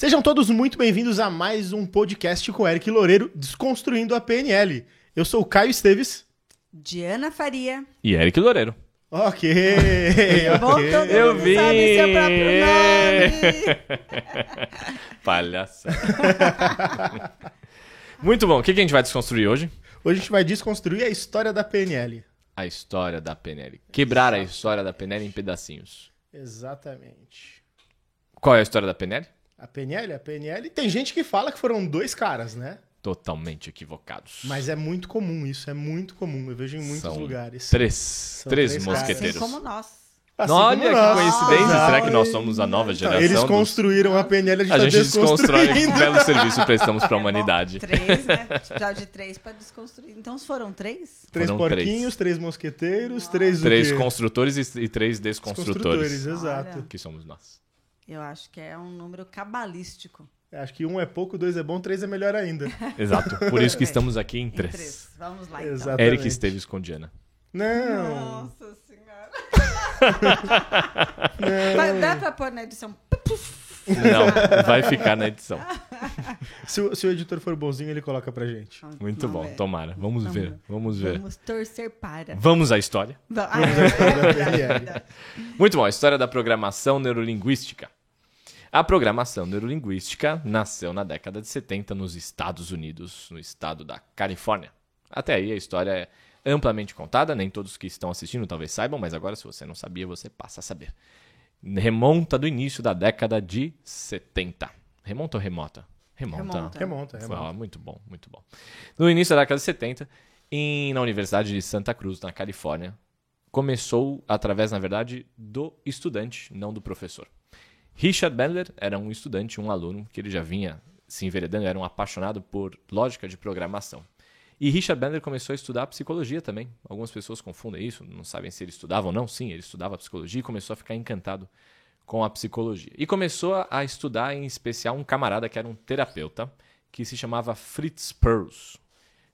Sejam todos muito bem-vindos a mais um podcast com o Eric Loureiro, Desconstruindo a PNL. Eu sou o Caio Esteves. Diana Faria. E Eric Loureiro. Ok. Eu vi. Sabe seu próprio nome. Palhaçada. Muito bom. O que a gente vai desconstruir hoje? Hoje a gente vai desconstruir a história da PNL. A história da PNL. Quebrar a história da PNL em pedacinhos. Exatamente. Qual é a história da PNL? A PNL, tem gente que fala que foram dois caras, né? Totalmente equivocados. Mas é muito comum isso, é muito comum. Eu vejo em muitos São lugares. três três mosqueteiros. Assim como nós. Assim Olha como que nós. coincidência. Exato. Será que nós somos a nova geração? Eles dos- construíram a PNL, A gente desconstrói desconstruindo. um belo serviço que prestamos para a humanidade. 3, né? Precisava de 3 para desconstruir. Então foram 3? Três Foram porquinhos, três mosqueteiros, três o Três quê? construtores e três desconstrutores. Exato. Olha. Que somos nós. Eu acho que é um número cabalístico. Acho que 1 é pouco, 2 é bom, 3 é melhor ainda. Exato. Por isso que estamos aqui em Em 3. 3. Vamos lá, então. Exato. Eric Esteves com Diana. Não. Nossa senhora. Não. Dá pra pôr na edição? Não, vai ficar na edição. Se o editor for bonzinho, ele coloca pra gente. Muito Vamos bom, ver. tomara. Vamos ver. Vamos torcer para. Vamos à história. É verdade. Muito bom, a história da programação neurolinguística. A programação neurolinguística nasceu na década de 70 nos Estados Unidos, no estado da Califórnia. Até aí a história é amplamente contada, nem todos que estão assistindo talvez saibam, mas agora se você não sabia, você passa a saber. Remonta do início da década de 70. Remonta ou remota? Remonta. Remonta. Ah, muito bom, muito bom. No início da década de 70, na Universidade de Santa Cruz, na Califórnia, começou através, na verdade, do estudante, não do professor. Richard Bandler era um estudante, um aluno, que ele já vinha se enveredando, era um apaixonado por lógica de programação. E Richard Bandler começou a estudar psicologia também. Algumas pessoas confundem isso, não sabem se ele estudava ou não. Sim, ele estudava psicologia e começou a ficar encantado com a psicologia. E começou a estudar, em especial, um camarada que era um terapeuta, que se chamava Fritz Perls,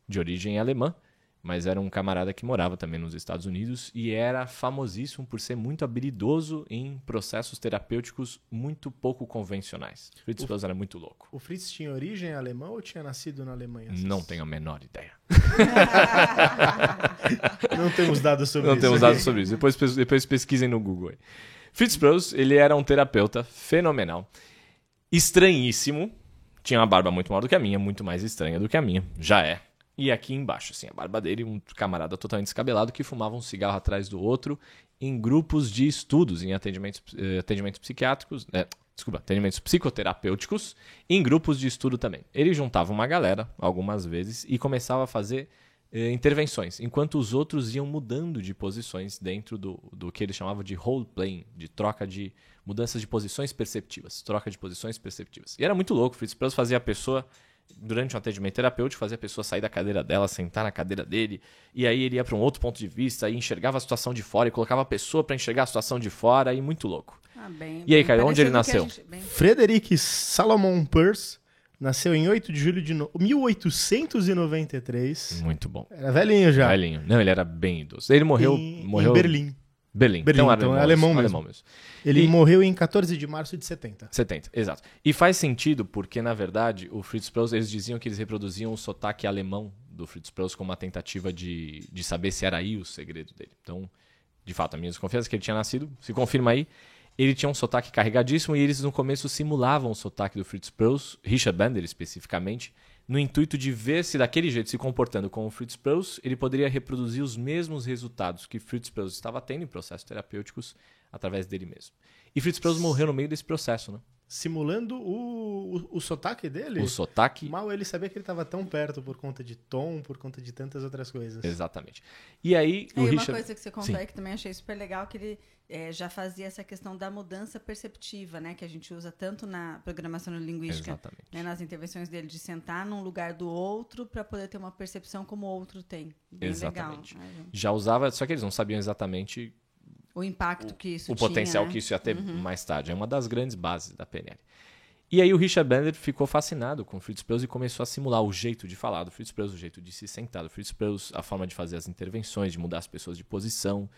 de origem alemã, mas era um camarada que morava também nos Estados Unidos e era famosíssimo por ser muito habilidoso em processos terapêuticos muito pouco convencionais. Fritz Perls era muito louco. O Fritz tinha origem alemã ou tinha nascido na Alemanha? Não tenho a menor ideia. Não temos dados sobre Não isso. temos dados sobre isso. Depois pesquisem no Google aí. Fritz Perls, ele era um terapeuta fenomenal, estranhíssimo, tinha uma barba muito maior do que a minha, muito mais estranha do que a minha, já é. E aqui embaixo, assim, a barba dele, um camarada totalmente descabelado que fumava um cigarro atrás do outro em grupos de estudos, em atendimentos psiquiátricos, atendimentos psicoterapêuticos, em grupos de estudo também. Ele juntava uma galera, algumas vezes, e começava a fazer intervenções, enquanto os outros iam mudando de posições dentro do que ele chamava de role-playing, de troca de mudanças de posições perceptivas, troca de posições perceptivas. E era muito louco, Fritz Perls fazia a pessoa, durante um atendimento terapêutico, fazia a pessoa sair da cadeira dela, sentar na cadeira dele, e aí ele ia para um outro ponto de vista, e enxergava a situação de fora, e colocava a pessoa para enxergar a situação de fora, e muito louco. E aí, Caio, onde ele nasceu? Frederick Salomon Perls nasceu em 8 de julho de 1893. Muito bom. Era velhinho já. Velhinho. Não, ele era bem idoso. Ele morreu Em Berlim. Berlim. Então é alemão mesmo. Ele morreu em 14 de março de 70. 70, exato. E faz sentido porque, na verdade, o Fritz Perls, eles diziam que eles reproduziam o sotaque alemão do Fritz Perls como uma tentativa de saber se era aí o segredo dele. Então, de fato, a minha desconfiança é que ele tinha nascido, se confirma aí, ele tinha um sotaque carregadíssimo e eles no começo simulavam o sotaque do Fritz Perls, Richard Bandler especificamente, no intuito de ver se daquele jeito, se comportando como o Fritz Perls, ele poderia reproduzir os mesmos resultados que Fritz Perls estava tendo em processos terapêuticos através dele mesmo. E Fritz Perls morreu no meio desse processo, né? Simulando o sotaque dele? O sotaque... Mal ele sabia que ele estava tão perto por conta de tom, por conta de tantas outras coisas. Exatamente. E aí, o Richard... Uma coisa que você contou aí que também achei super legal, que ele já fazia essa questão da mudança perceptiva, né? Que a gente usa tanto na programação linguística, Exatamente. né, nas intervenções dele, de sentar num lugar do outro para poder ter uma percepção como o outro tem. Bem Exatamente. Legal, né, Já usava, só que eles não sabiam exatamente o impacto que isso o tinha, potencial né? que isso ia ter mais tarde. É uma das grandes bases da PNL. E aí o Richard Bandler ficou fascinado com o Fritz Perls e começou a simular o jeito de falar do Fritz Perls, o jeito de se sentar do Fritz Perls, a forma de fazer as intervenções, de mudar as pessoas de posição.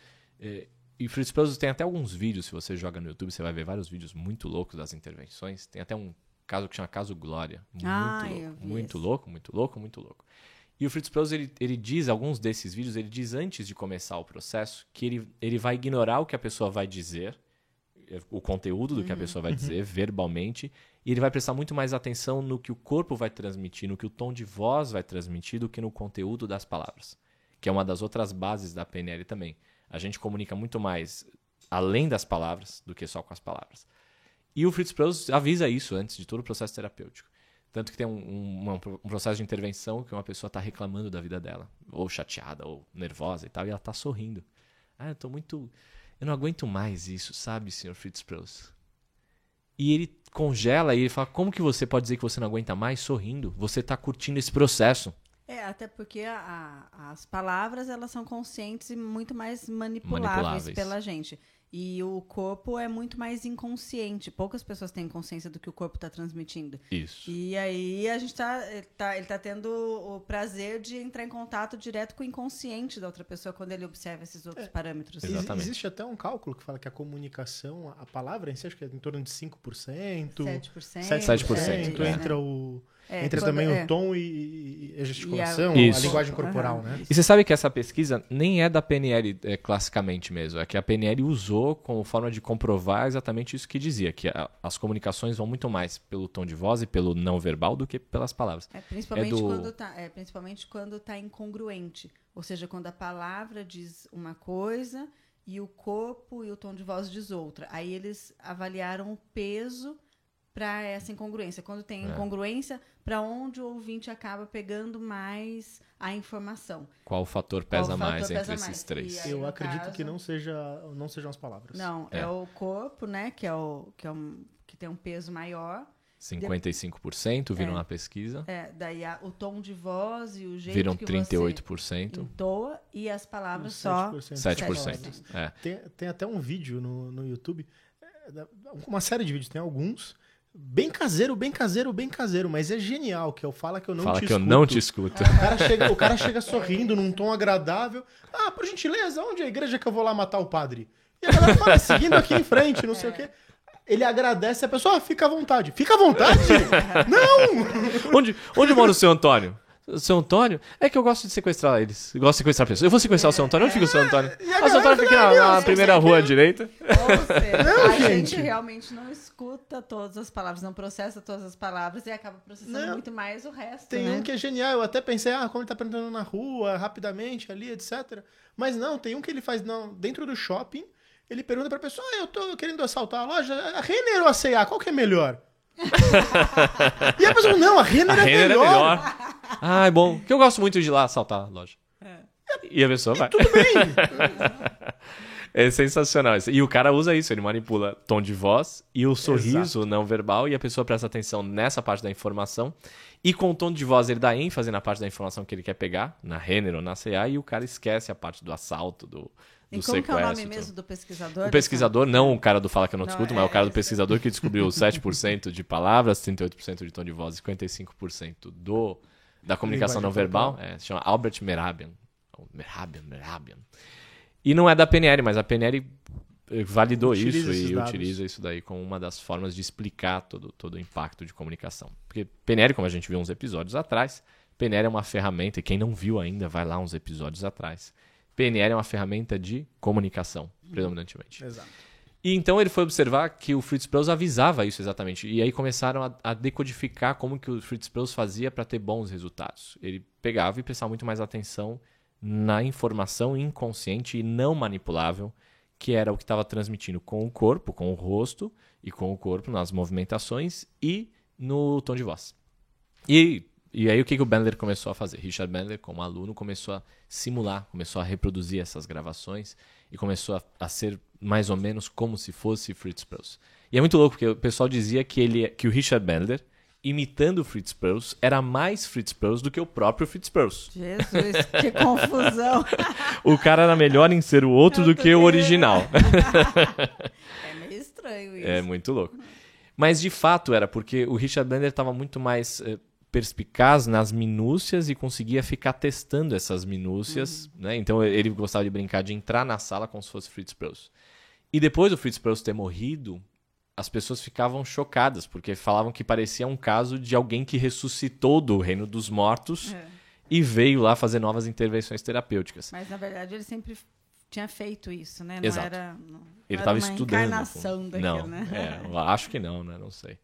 E Fritz Perls tem até alguns vídeos, se você joga no YouTube, você vai ver vários vídeos muito loucos das intervenções. Tem até um caso que chama Caso Glória. Eu vi Muito esse. louco, muito louco, muito louco. E o Fritz Perls, ele diz, alguns desses vídeos, ele diz antes de começar o processo que ele vai ignorar o que a pessoa vai dizer, o conteúdo do que a pessoa vai dizer verbalmente, e ele vai prestar muito mais atenção no que o corpo vai transmitir, no que o tom de voz vai transmitir, do que no conteúdo das palavras, que é uma das outras bases da PNL também. A gente comunica muito mais além das palavras do que só com as palavras. E o Fritz Perls avisa isso antes de todo o processo terapêutico. Tanto que tem um processo de intervenção que uma pessoa está reclamando da vida dela, ou chateada, ou nervosa e tal, e ela está sorrindo. Eu não aguento mais isso, sabe, Sr. Fritz Perls? E ele congela e ele fala, como que você pode dizer que você não aguenta mais sorrindo? Você está curtindo esse processo. Até porque as palavras, elas são conscientes e muito mais manipuláveis pela gente. E o corpo é muito mais inconsciente. Poucas pessoas têm consciência do que o corpo está transmitindo. Isso. E aí a gente ele tá tendo o prazer de entrar em contato direto com o inconsciente da outra pessoa quando ele observa esses outros parâmetros. Exatamente. Existe até um cálculo que fala que a comunicação, a palavra em si, acho que é em torno de 5%. 7%. 7%, Entra o... Entra também o tom e a gesticulação, a linguagem corporal, né? E você sabe que essa pesquisa nem é da PNL classicamente mesmo, é que a PNL usou como forma de comprovar exatamente isso que dizia, que as comunicações vão muito mais pelo tom de voz e pelo não verbal do que pelas palavras. Principalmente quando está incongruente, ou seja, quando a palavra diz uma coisa e o corpo e o tom de voz diz outra. Aí eles avaliaram o peso para essa incongruência. Quando tem incongruência, para onde o ouvinte acaba pegando mais a informação. Qual fator pesa mais entre esses três? Eu acredito que não sejam as palavras. Não, é o corpo, né, que tem um peso maior. 55% viram na pesquisa. Daí o tom de voz e o jeito viram que 38%. você entoa e as palavras só 7%. Tem até um vídeo no YouTube, uma série de vídeos, tem alguns, bem caseiro, mas é genial, que é o Fala Que Eu Não Te Escuto. Fala que eu não te escuto. O cara chega sorrindo num tom agradável. Por gentileza, onde é a igreja que eu vou lá matar o padre? E a galera fala, seguindo aqui em frente, não sei o quê. Ele agradece a pessoa, fica à vontade. Fica à vontade? Não! Onde mora o seu Antônio? O seu Antônio? É que eu gosto de sequestrar eles. Eu gosto de sequestrar pessoas. Eu vou sequestrar o seu Antônio. Onde fica o seu Antônio? O seu Antônio fica aqui na primeira rua à direita. Ou seja, a gente gente realmente não escuta todas as palavras, não processa todas as palavras e acaba processando muito mais o resto. Tem né? um que é genial. Eu até pensei, como ele tá perguntando na rua, rapidamente ali, etc. Mas não, tem um que ele faz dentro do shopping. Ele pergunta pra pessoa, eu tô querendo assaltar a loja, a Renner ou a C&A, qual que é melhor? E a pessoa, não, a Renner é melhor. É bom, porque eu gosto muito de ir lá assaltar a loja. E a pessoa vai. Tudo bem. É sensacional. E o cara usa isso, ele manipula tom de voz e o sorriso não verbal, e a pessoa presta atenção nessa parte da informação. E com o tom de voz ele dá ênfase na parte da informação que ele quer pegar, na Renner ou na C&A, e o cara esquece a parte do assalto, do E como sequestro. que é o nome mesmo do pesquisador? O pesquisador, não o cara do Fala Que Eu Não Te Escuto, mas o cara do pesquisador que descobriu 7% de palavras, 38% de tom de voz e 55% da comunicação não verbal. Se chama Albert Mehrabian. Mehrabian. E não é da PNL, mas a PNL validou isso e utiliza isso daí como uma das formas de explicar todo o impacto de comunicação. Porque PNL, como a gente viu uns episódios atrás, PNL é uma ferramenta, e quem não viu ainda, vai lá uns episódios atrás. PNL é uma ferramenta de comunicação, predominantemente. Exato. E então ele foi observar que o Fritz Perls avisava isso exatamente. E aí começaram a decodificar como que o Fritz Perls fazia para ter bons resultados. Ele pegava e prestava muito mais atenção na informação inconsciente e não manipulável, que era o que estava transmitindo com o corpo, com o rosto e com o corpo nas movimentações e no tom de voz. E aí o que o Bandler começou a fazer? Richard Bandler, como aluno, começou a simular, começou a reproduzir essas gravações e começou a ser mais ou menos como se fosse Fritz Perls. E é muito louco, porque o pessoal dizia que o Richard Bandler, imitando o Fritz Perls, era mais Fritz Perls do que o próprio Fritz Perls. Jesus, que confusão. O cara era melhor em ser o outro do que o original. É meio estranho isso. É muito louco. Mas de fato era, porque o Richard Bandler estava muito mais perspicaz nas minúcias e conseguia ficar testando essas minúcias. Né? Então ele gostava de brincar de entrar na sala como se fosse Fritz Perls. E depois do Fritz Perls ter morrido, as pessoas ficavam chocadas, porque falavam que parecia um caso de alguém que ressuscitou do reino dos mortos e veio lá fazer novas intervenções terapêuticas. Mas, na verdade, ele sempre tinha feito isso, né? Exato. Ele estava estava estudando. Encarnação daquilo, não, né? eu acho que não, né? Não sei.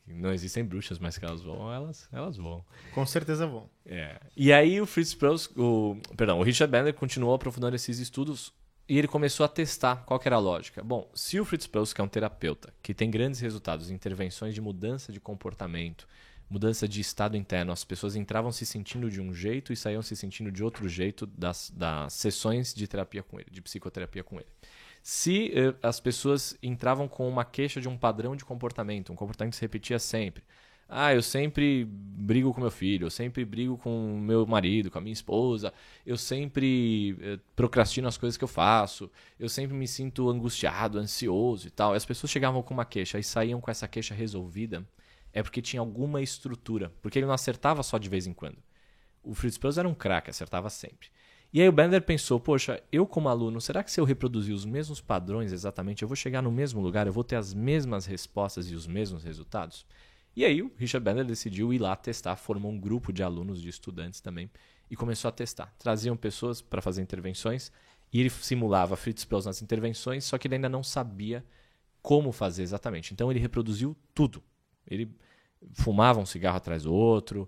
Não existem bruxas, mas que elas voam, elas voam. Com certeza vão. E aí o Fritz Perls, o Richard Bandler continuou aprofundando esses estudos e ele começou a testar qual que era a lógica. Bom, se o Fritz Perls, que é um terapeuta, que tem grandes resultados em intervenções de mudança de comportamento, mudança de estado interno, as pessoas entravam se sentindo de um jeito e saíam se sentindo de outro jeito das sessões de terapia com ele, de psicoterapia com ele. Se as pessoas entravam com uma queixa de um padrão de comportamento, um comportamento que se repetia sempre. Eu sempre brigo com meu filho, eu sempre brigo com meu marido, com a minha esposa, eu sempre procrastino as coisas que eu faço, eu sempre me sinto angustiado, ansioso e tal. E as pessoas chegavam com uma queixa e saíam com essa queixa resolvida, é porque tinha alguma estrutura, porque ele não acertava só de vez em quando. O Fritz Perls era um craque, acertava sempre. E aí o Bandler pensou, poxa, eu como aluno, será que se eu reproduzir os mesmos padrões exatamente, eu vou chegar no mesmo lugar, eu vou ter as mesmas respostas e os mesmos resultados? E aí o Richard Bandler decidiu ir lá testar, formou um grupo de alunos, de estudantes também, e começou a testar. Traziam pessoas para fazer intervenções, e ele simulava Fritz Perls nas intervenções, só que ele ainda não sabia como fazer exatamente. Então ele reproduziu tudo. Ele fumava um cigarro atrás do outro,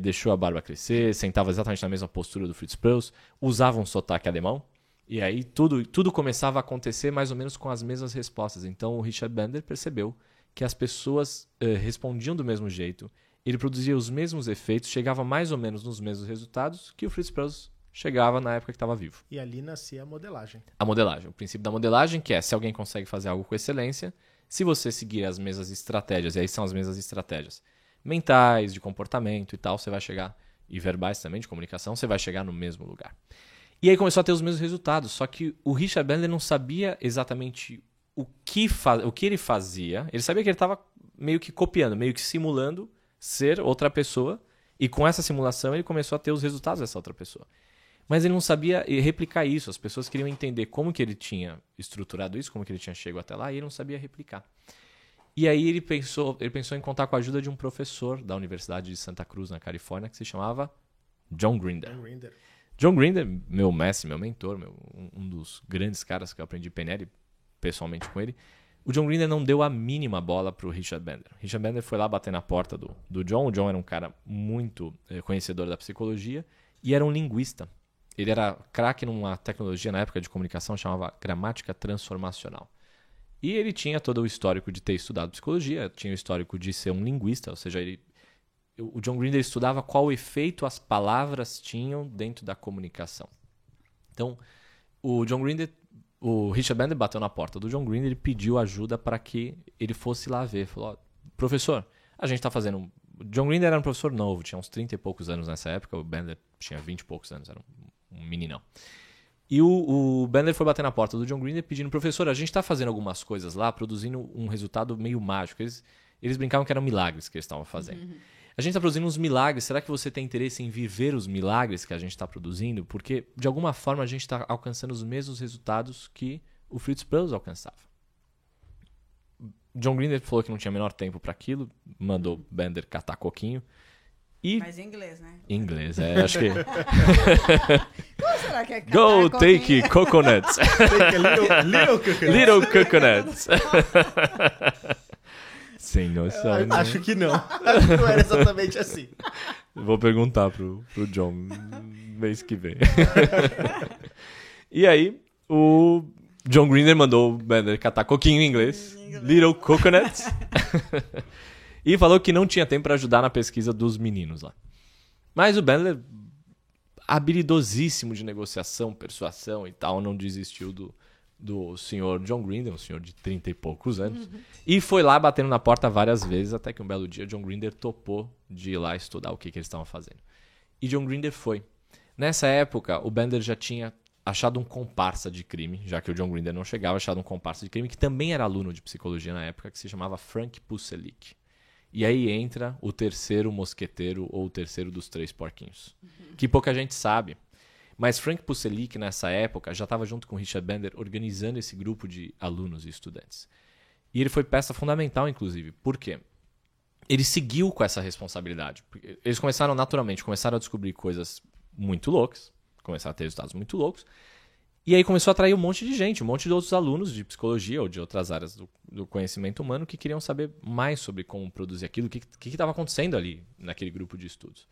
deixou a barba crescer, sentava exatamente na mesma postura do Fritz Perls, usava um sotaque alemão, e aí tudo começava a acontecer mais ou menos com as mesmas respostas. Então o Richard Bandler percebeu que as pessoas respondiam do mesmo jeito, ele produzia os mesmos efeitos, chegava mais ou menos nos mesmos resultados que o Fritz Perls chegava na época que estava vivo. E ali nascia a modelagem. A modelagem, o princípio da modelagem, que é se alguém consegue fazer algo com excelência, se você seguir as mesmas estratégias, e aí são as mesmas estratégias mentais, de comportamento e tal, você vai chegar, e verbais também, de comunicação, você vai chegar no mesmo lugar. E aí começou a ter os mesmos resultados, só que o Richard Bandler não sabia exatamente o que ele fazia. Ele sabia que ele estava meio que copiando, meio que simulando ser outra pessoa, e com essa simulação ele começou a ter os resultados dessa outra pessoa. Mas ele não sabia replicar isso, as pessoas queriam entender como que ele tinha estruturado isso, como que ele tinha chegado até lá, e ele não sabia replicar. E aí ele pensou em contar com a ajuda de um professor da Universidade de Santa Cruz, na Califórnia, que se chamava John Grinder. John Grinder, meu mestre, meu mentor, um dos grandes caras que eu aprendi PNL pessoalmente com ele. O John Grinder não deu a mínima bola para o Richard Bandler. Richard Bandler foi lá bater na porta do John. O John era um cara muito conhecedor da psicologia e era um linguista. Ele era craque numa tecnologia na época de comunicação chamava gramática transformacional. E ele tinha todo o histórico de ter estudado psicologia, tinha o histórico de ser um linguista, ou seja, o John Grinder estudava qual efeito as palavras tinham dentro da comunicação. Então, o Richard Bandler bateu na porta do John Grinder e pediu ajuda para que ele fosse lá ver. Falou, professor, a gente está fazendo... O John Grinder era um professor novo, tinha uns 30 e poucos anos nessa época, o Bandler tinha 20 e poucos anos, era um meninão. E o Bandler foi bater na porta do John Grinder pedindo, professor, a gente está fazendo algumas coisas lá, produzindo um resultado meio mágico. Eles brincavam que eram milagres que eles estavam fazendo. A gente está produzindo uns milagres, será que você tem interesse em viver os milagres que a gente está produzindo? Porque, de alguma forma, a gente está alcançando os mesmos resultados que o Fritz Perls alcançava. John Grinder falou que não tinha o menor tempo para aquilo, mandou o Bandler catar coquinho. Mas em inglês, né? Em inglês, acho que... Como será que é Go take coconuts. Take a little coconut. Little coconuts. Sem noção. Acho que não. Acho que não era exatamente assim. Vou perguntar pro John mês que vem. E aí, o John Grinder mandou o Bandler catar coquinho em inglês. Little coconuts. E falou que não tinha tempo para ajudar na pesquisa dos meninos lá. Mas o Bandler, habilidosíssimo de negociação, persuasão e tal, não desistiu do senhor John Grinder, um senhor de 30 e poucos anos, e foi lá batendo na porta várias vezes, até que um belo dia John Grinder topou de ir lá estudar o que eles estavam fazendo. E John Grinder foi. Nessa época, o Bandler já tinha achado um comparsa de crime, já que o John Grinder não chegava, achado um comparsa de crime, que também era aluno de psicologia na época, que se chamava Frank Puselic. E aí entra o terceiro mosqueteiro ou o terceiro dos três porquinhos, que pouca gente sabe. Mas Frank Puselic, nessa época, já estava junto com Richard Bandler organizando esse grupo de alunos e estudantes. E ele foi peça fundamental, inclusive. Por quê? Ele seguiu com essa responsabilidade. Eles começaram a descobrir coisas muito loucas, começaram a ter resultados muito loucos, e aí começou a atrair um monte de gente, um monte de outros alunos de psicologia ou de outras áreas do conhecimento humano que queriam saber mais sobre como produzir aquilo, o que estava acontecendo ali naquele grupo de estudos.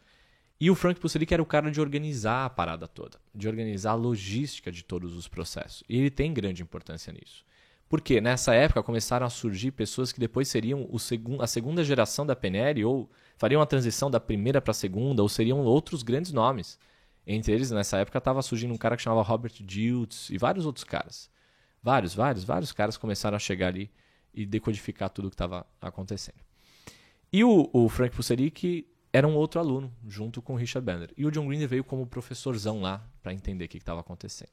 E o Frank Puselic era o cara de organizar a parada toda, de organizar a logística de todos os processos. E ele tem grande importância nisso. Porque nessa época começaram a surgir pessoas que depois seriam a segunda geração da PNL, ou fariam a transição da primeira para a segunda, ou seriam outros grandes nomes. Entre eles, nessa época, estava surgindo um cara que chamava Robert Dilts e vários outros caras. Vários caras começaram a chegar ali e decodificar tudo o que estava acontecendo. E o Frank Puselic era um outro aluno, junto com o Richard Bandler. E o John Grinder veio como professorzão lá para entender o que estava acontecendo.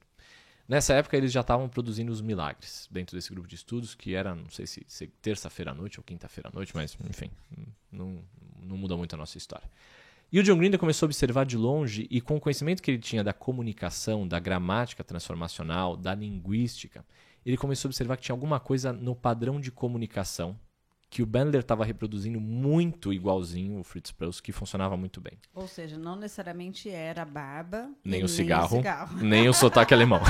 Nessa época, eles já estavam produzindo os milagres dentro desse grupo de estudos, que era, não sei se terça-feira à noite ou quinta-feira à noite, mas, enfim, não muda muito a nossa história. E o John Grinder começou a observar de longe, e com o conhecimento que ele tinha da comunicação, da gramática transformacional, da linguística, ele começou a observar que tinha alguma coisa no padrão de comunicação que o Bandler estava reproduzindo muito igualzinho o Fritz Perls, que funcionava muito bem. Ou seja, não necessariamente era a barba, nem o cigarro, nem o sotaque alemão.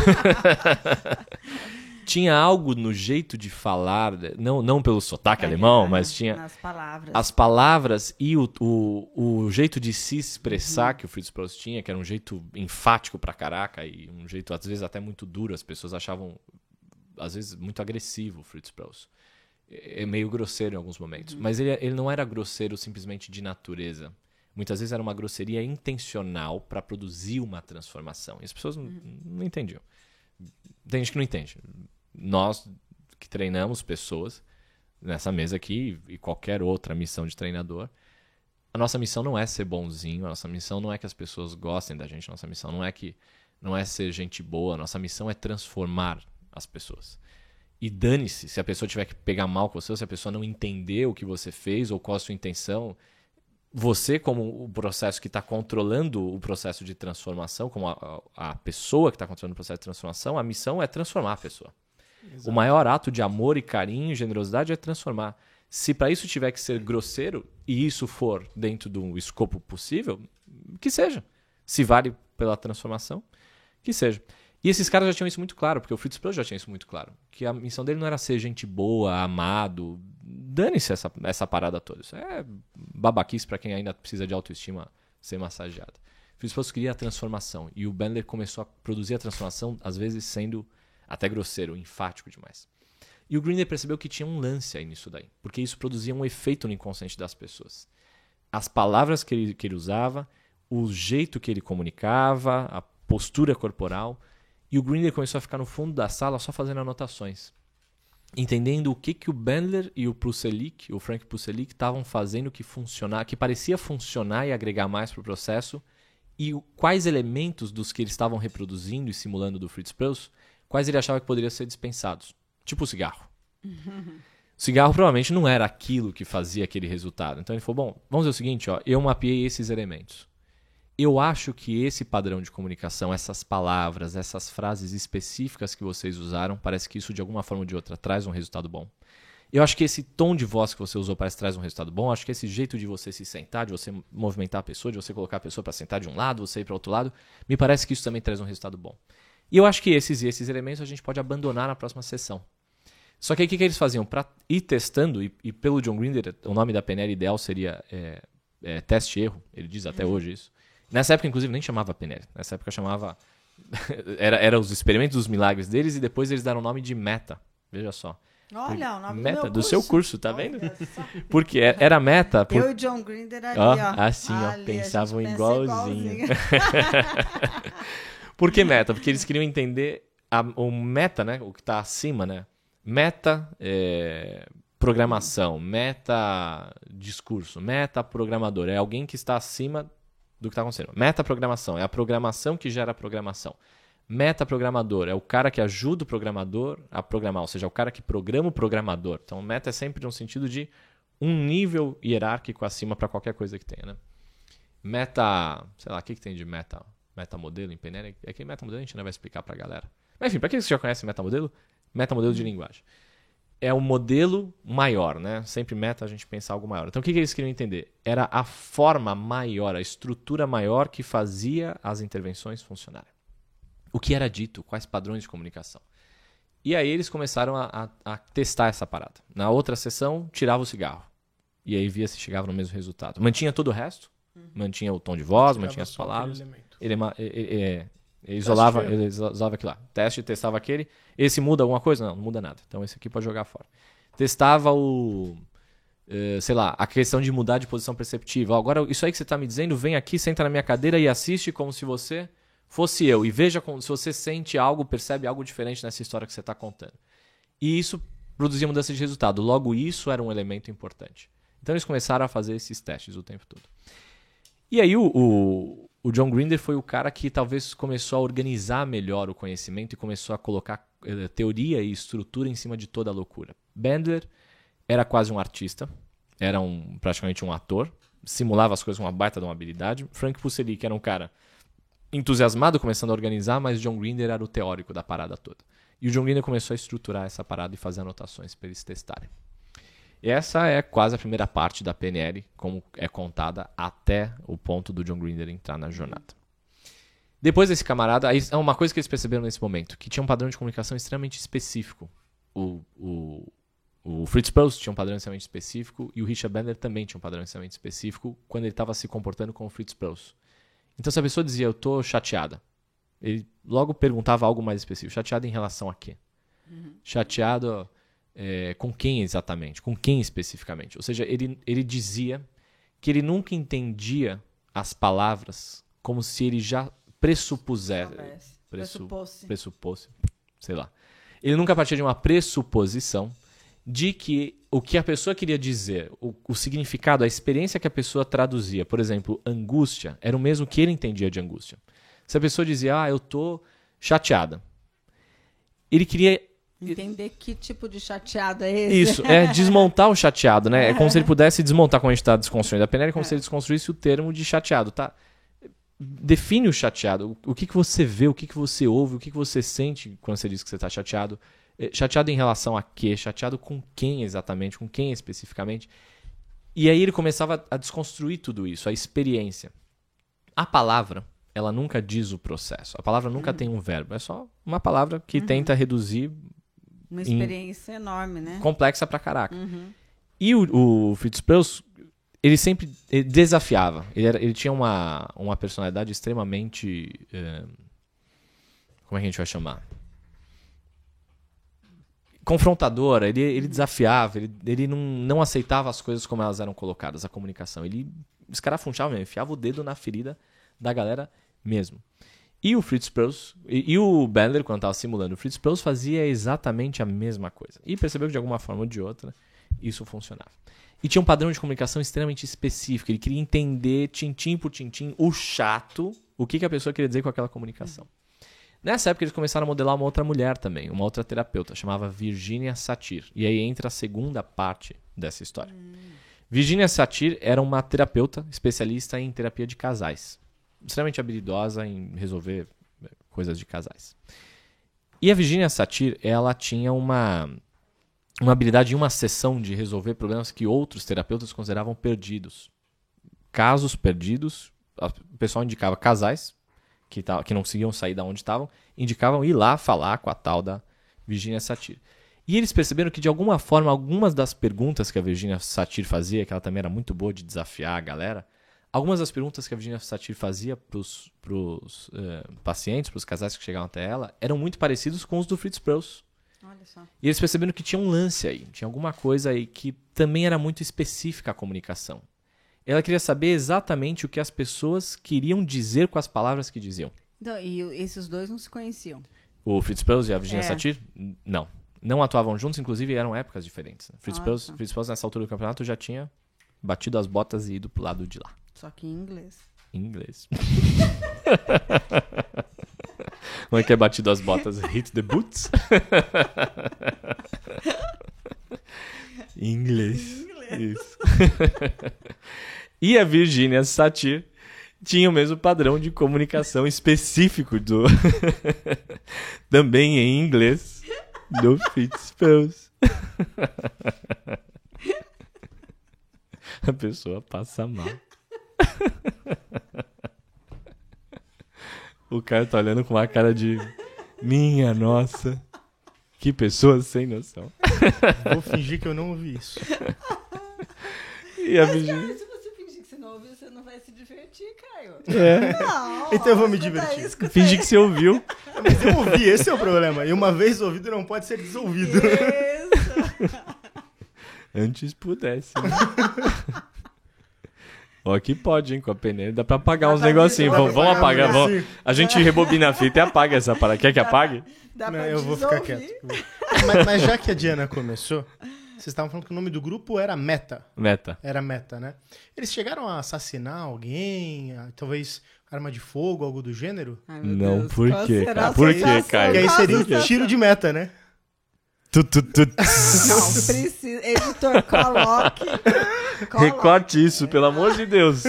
Tinha algo no jeito de falar, não pelo sotaque alemão, mas tinha nas palavras. As palavras e o jeito de se expressar que o Fritz Perls tinha, que era um jeito enfático pra caraca e um jeito, às vezes, até muito duro. As pessoas achavam, às vezes, muito agressivo o Fritz Perls. É meio grosseiro em alguns momentos. Mas ele não era grosseiro simplesmente de natureza. Muitas vezes era uma grosseria intencional para produzir uma transformação. E as pessoas não entendiam. Tem gente que não entende. Nós que treinamos pessoas nessa mesa aqui e qualquer outra missão de treinador, a nossa missão não é ser bonzinho, a nossa missão não é que as pessoas gostem da gente, a nossa missão não é ser gente boa, a nossa missão é transformar as pessoas. E dane-se se a pessoa tiver que pegar mal com você, ou se a pessoa não entender o que você fez ou qual a sua intenção. Você, como o processo que está controlando o processo de transformação, como a pessoa que está controlando o processo de transformação, a missão é transformar a pessoa. Exato. O maior ato de amor e carinho e generosidade é transformar. Se para isso tiver que ser grosseiro, e isso for dentro do escopo possível, que seja. Se vale pela transformação, que seja. E esses caras já tinham isso muito claro, porque o Fritz Perls já tinha isso muito claro. Que a missão dele não era ser gente boa, amado. Dane-se essa parada toda. Isso é babaquice para quem ainda precisa de autoestima ser massageado. O Fritz Perls queria a transformação. E o Bandler começou a produzir a transformação, às vezes sendo até grosseiro, enfático demais. E o Grinder percebeu que tinha um lance aí nisso daí. Porque isso produzia um efeito no inconsciente das pessoas. As palavras que ele usava, o jeito que ele comunicava, a postura corporal. E o Grinder começou a ficar no fundo da sala só fazendo anotações. Entendendo o que o Bandler e o Puselic, o Frank Puselic, estavam fazendo que parecia funcionar e agregar mais para o processo. E quais elementos dos que eles estavam reproduzindo e simulando do Fritz Perls, quais ele achava que poderiam ser dispensados. Tipo o cigarro. O cigarro provavelmente não era aquilo que fazia aquele resultado. Então ele falou, bom, vamos ver o seguinte, eu mapeei esses elementos. Eu acho que esse padrão de comunicação, essas palavras, essas frases específicas que vocês usaram, parece que isso de alguma forma ou de outra traz um resultado bom. Eu acho que esse tom de voz que você usou parece que traz um resultado bom. Eu acho que esse jeito de você se sentar, de você movimentar a pessoa, de você colocar a pessoa para sentar de um lado, você ir para o outro lado, me parece que isso também traz um resultado bom. E eu acho que esses elementos a gente pode abandonar na próxima sessão. Só que aí o que eles faziam? Para ir testando, e pelo John Grinder, o nome da PNL ideal seria teste-erro, ele diz até hoje isso. Nessa época, inclusive, nem chamava PNL. Nessa época chamava... era os experimentos dos milagres deles e depois eles deram o nome de meta. Veja só. Olha, o nome meta, do meu do seu curso, tá vendo? Olha só. Porque era meta... Eu e o John Grinder ali, ó. Assim, ali, pensavam a gente igualzinho. Por que meta? Porque eles queriam entender o meta, né? O que está acima, né? Meta programação, meta discurso, meta programador. É alguém que está acima do que está acontecendo. Metaprogramação é a programação que gera a programação. Metaprogramador é o cara que ajuda o programador a programar, ou seja, é o cara que programa o programador. Então, meta é sempre no sentido de um nível hierárquico acima para qualquer coisa que tenha, né? Meta, sei lá, o que tem de metamodelo em PNL? É que metamodelo a gente não vai explicar para a galera. Mas, enfim, para quem já conhece metamodelo? Metamodelo de linguagem. é o modelo maior, né? Sempre meta a gente pensar algo maior. Então, o que eles queriam entender? Era a forma maior, a estrutura maior que fazia as intervenções funcionarem. O que era dito, quais padrões de comunicação. E aí eles começaram a testar essa parada. Na outra sessão, tirava o cigarro. E aí via se chegava no mesmo resultado. Mantinha todo o resto, mantinha o tom de voz, mantinha as palavras. Ele isolava aquilo lá. Testava aquele. Esse muda alguma coisa? Não muda nada. Então esse aqui pode jogar fora. Testava a questão de mudar de posição perceptiva. Agora, isso aí que você está me dizendo, vem aqui, senta na minha cadeira e assiste como se você fosse eu. E veja se você sente algo, percebe algo diferente nessa história que você está contando. E isso produzia mudança de resultado. Logo, isso era um elemento importante. Então eles começaram a fazer esses testes o tempo todo. E aí o John Grinder foi o cara que talvez começou a organizar melhor o conhecimento e começou a colocar teoria e estrutura em cima de toda a loucura. Bandler era quase um artista, era praticamente um ator, simulava as coisas com uma baita de uma habilidade. Frank Puselic era um cara entusiasmado, começando a organizar, mas John Grinder era o teórico da parada toda. E o John Grinder começou a estruturar essa parada e fazer anotações para eles testarem. E essa é quase a primeira parte da PNL, como é contada até o ponto do John Grinder entrar na jornada. Depois desse camarada, aí é uma coisa que eles perceberam nesse momento, que tinha um padrão de comunicação extremamente específico. O Fritz Perls tinha um padrão extremamente específico e o Richard Bandler também tinha um padrão extremamente específico quando ele estava se comportando com o Fritz Perls. Então se a pessoa dizia, eu tô chateada, ele logo perguntava algo mais específico. Chateado em relação a quê? Chateado... com quem exatamente? Com quem especificamente? Ou seja, ele dizia que ele nunca entendia as palavras como se ele já pressuposse, sei lá. Ele nunca partia de uma pressuposição de que o que a pessoa queria dizer, o significado, a experiência que a pessoa traduzia, por exemplo, angústia, era o mesmo que ele entendia de angústia. Se a pessoa dizia, eu tô chateada, ele queria entender que tipo de chateado é esse. Isso, desmontar o chateado, né? É como se ele pudesse desmontar, quando a gente está desconstruindo a PNL, é como se ele desconstruísse o termo de chateado, tá? Define o chateado. O que você vê, o que você ouve, o que você sente quando você diz que você está chateado. Chateado em relação a quê? Chateado com quem exatamente? Com quem especificamente? E aí ele começava a desconstruir tudo isso, a experiência. A palavra, ela nunca diz o processo. A palavra nunca tem um verbo. É só uma palavra que tenta reduzir... Uma experiência enorme, né? Complexa pra caraca. E o Fritz Perls, ele sempre desafiava. Ele tinha uma personalidade extremamente... como é que a gente vai chamar? Confrontadora. Ele desafiava. Ele não aceitava as coisas como elas eram colocadas, a comunicação. Ele escarafunchava mesmo, enfiava o dedo na ferida da galera mesmo. E o Fritz Perls, e o Bandler, quando estava simulando o Fritz Perls, fazia exatamente a mesma coisa. E percebeu que de alguma forma ou de outra, isso funcionava. E tinha um padrão de comunicação extremamente específico. Ele queria entender, tintim por tintim, o que a pessoa queria dizer com aquela comunicação. Nessa época, eles começaram a modelar uma outra mulher também, uma outra terapeuta, chamava Virginia Satir. E aí entra a segunda parte dessa história. Virginia Satir era uma terapeuta especialista em terapia de casais. Extremamente habilidosa em resolver coisas de casais. E a Virginia Satir, ela tinha uma habilidade em uma sessão de resolver problemas que outros terapeutas consideravam perdidos. Casos perdidos, o pessoal indicava casais que não conseguiam sair de onde estavam, indicavam ir lá falar com a tal da Virginia Satir. E eles perceberam que, de alguma forma, algumas das perguntas que a Virginia Satir fazia, que ela também era muito boa de desafiar a galera, algumas das perguntas que a Virginia Satir fazia para os pacientes, para os casais que chegavam até ela, eram muito parecidos com os do Fritz Perls. Olha só. E eles perceberam que tinha um lance aí, tinha alguma coisa aí que também era muito específica à comunicação. Ela queria saber exatamente o que as pessoas queriam dizer com as palavras que diziam. Então, e esses dois não se conheciam? O Fritz Perls e a Virginia Satir? Não. Não atuavam juntos, inclusive eram épocas diferentes. Fritz Perls, nessa altura do campeonato, já tinha batido as botas e ido pro lado de lá. Só que em inglês. Em inglês. Como é que é batido as botas? Hit the boots? Em inglês. Isso. E a Virginia Satir tinha o mesmo padrão de comunicação específico também em inglês do Fritz Perls. A pessoa passa mal. O cara tá olhando com uma cara de... Minha nossa. Que pessoa sem noção. Vou fingir que eu não ouvi isso. E a Mas, Virgínia... cara, se você fingir que você não ouviu, você não vai se divertir, Caio. É. Não. Então eu vou me escuta divertir. aí, escuta Finge aí. que você ouviu. Mas eu ouvi, esse é o problema. E uma vez ouvido não pode ser desouvido. Isso. Antes pudesse. Né? Ó, que pode, hein? Com a peneira. Dá pra apagar uns negocinhos. Dá pra Vamos apagar. apagar, Vamos... A gente rebobina a fita e apaga essa parada. Quer que apague? Dá Não, pra eu vou ficar desouvir. quieto. Mas já que a Diana começou, vocês estavam falando que o nome do grupo era Meta. Meta. Era Meta, né? Eles chegaram a assassinar alguém, talvez arma de fogo, algo do gênero? Ai, meu Não, Deus, por qual quê, será cara? a Por quê, sensação? Caio? Que aí Qual a seria um sensação? tiro de meta, né? Tu. Não, precisa. Editor, coloque. Recorte isso, pelo amor de Deus.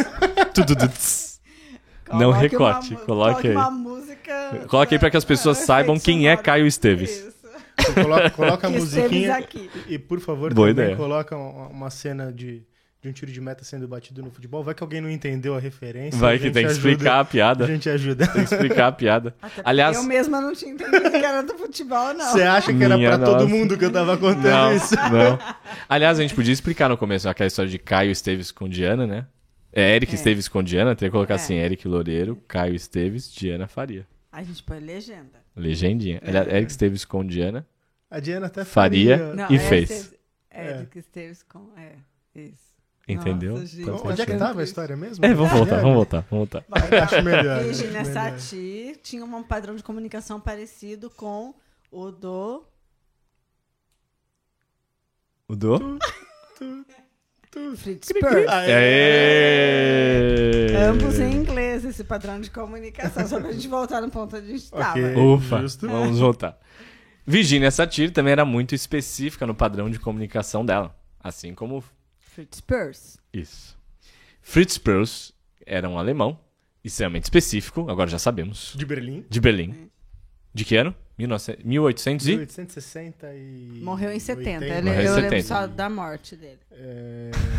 Não recorte, coloque aí. Uma música. Coloque aí pra que as pessoas saibam quem é Caio Esteves. Isso. Você coloca a Que musiquinha Esteves aqui. e, por favor, Boa também ideia. coloca uma cena de um tiro de meta sendo batido no futebol. Vai que alguém não entendeu a referência. Vai a que gente tem que ajuda. explicar a piada. A gente ajuda. Tem que explicar a piada. Até porque Aliás, eu mesma não tinha entendido que era do futebol, não. Você acha que era Minha pra todo nossa. mundo que eu tava contando não, isso? não. Aliás, a gente podia explicar no começo aquela história de Caio Esteves com Diana, né? É Eric Esteves com Diana. Teria que colocar assim, Eric Loureiro, Caio Esteves, Diana Faria. A gente põe legenda. Legendinha. Aliás, Eric Esteves com Diana. A Diana até Faria. Não, E é fez. Esteves, Eric Esteves com... isso. Entendeu? Nossa, gente. Quando Onde é que você- tava a história mesmo? É, vamos voltar. Eu acho melhor. Virginia acho melhor. Satir tinha um padrão de comunicação parecido com o do... O do? Fritz Perls. Aê! Ambos em inglês, esse padrão de comunicação. Só pra gente voltar no ponto onde a gente estava. Ok. Ufa, Justo. vamos voltar. Virginia Satir também era muito específica no padrão de comunicação dela. Assim como Fritz Perls. isso. Fritz Perls era um alemão, extremamente específico, agora já sabemos, De Berlim. de Berlim. De que ano? 1800 e... 1860 e... Morreu em 70. 80. Morreu em Eu 70. lembro só da morte dele.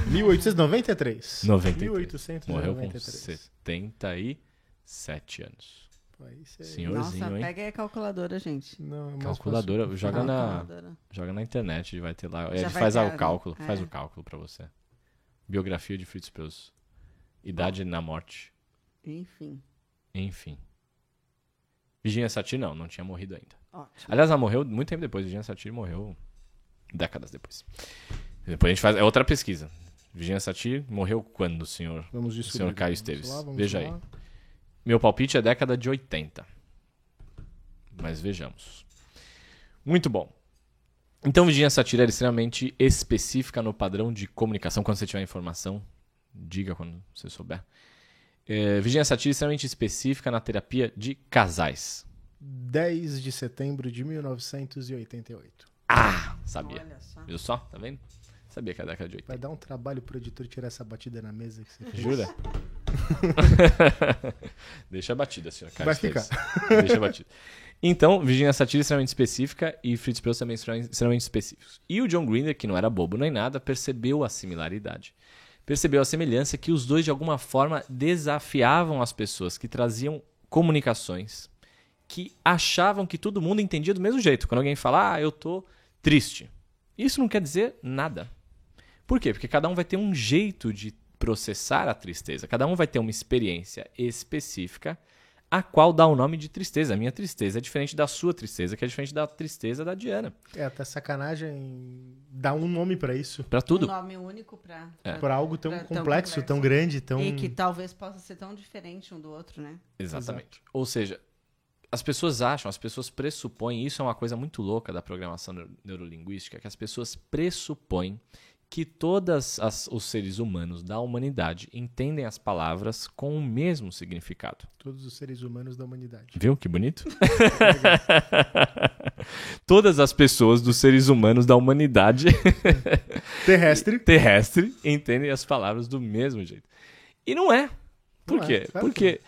1893. 93. 1893. Morreu com 77 anos. Aí cê- Senhorzinho, Nossa, hein? pega aí a calculadora, gente. Não, mas Calculadora, posso- joga na, Calculadora. joga na internet, vai ter lá. Já Ele vai faz ter, o cálculo, né? faz É. o cálculo pra você. Biografia de Fritz Perls. Idade na morte. Enfim, Enfim. Virginia Satir não tinha morrido ainda. ótimo. Aliás, ela morreu muito tempo depois. Virginia Satir morreu décadas depois. Depois a gente faz. É outra pesquisa. Virginia Satir morreu quando, senhor? Vamos descobrir. Senhor Caio Vamos Esteves. lá, vamos Veja lá. aí. Meu palpite é década de 80. Mas vejamos. Muito bom. Então, Virginia Satir era extremamente específica no padrão de comunicação. Quando você tiver informação, diga quando você souber. Virginia Satir é extremamente específica na terapia de casais. 10 de setembro de 1988. Ah, sabia. Olha só. Viu só? Tá vendo? Sabia que é a década de 80. Vai dar um trabalho pro editor tirar essa batida na mesa que você fez. Jura? Deixa a batida, senhor Caio Vai Esteves. Deixa a batida. Então, Virginia Satir é extremamente específica e Fritz Perls também extremamente específicos. E o John Grinder, que não era bobo nem nada, percebeu a similaridade. Percebeu a semelhança que os dois, de alguma forma, desafiavam as pessoas que traziam comunicações que achavam que todo mundo entendia do mesmo jeito. Quando alguém fala, eu tô triste. Isso não quer dizer nada. Por quê? Porque cada um vai ter um jeito de processar a tristeza. Cada um vai ter uma experiência específica a qual dá o nome de tristeza. A minha tristeza é diferente da sua tristeza, que é diferente da tristeza da Diana. É até sacanagem dar um nome pra isso. Pra tudo. Um nome único pra Pra algo tão Pra- complexo, tão grande, tão... E que talvez possa ser tão diferente um do outro, né? Exatamente. Ou seja, as pessoas acham, as pessoas pressupõem, isso é uma coisa muito louca da programação neurolinguística, que as pessoas pressupõem que todos os seres humanos da humanidade entendem as palavras com o mesmo significado. Todos os seres humanos da humanidade. Viu que bonito? Todas as pessoas dos seres humanos da humanidade terrestre entendem as palavras do mesmo jeito. E não é. Por Não é, quê? claro Porque,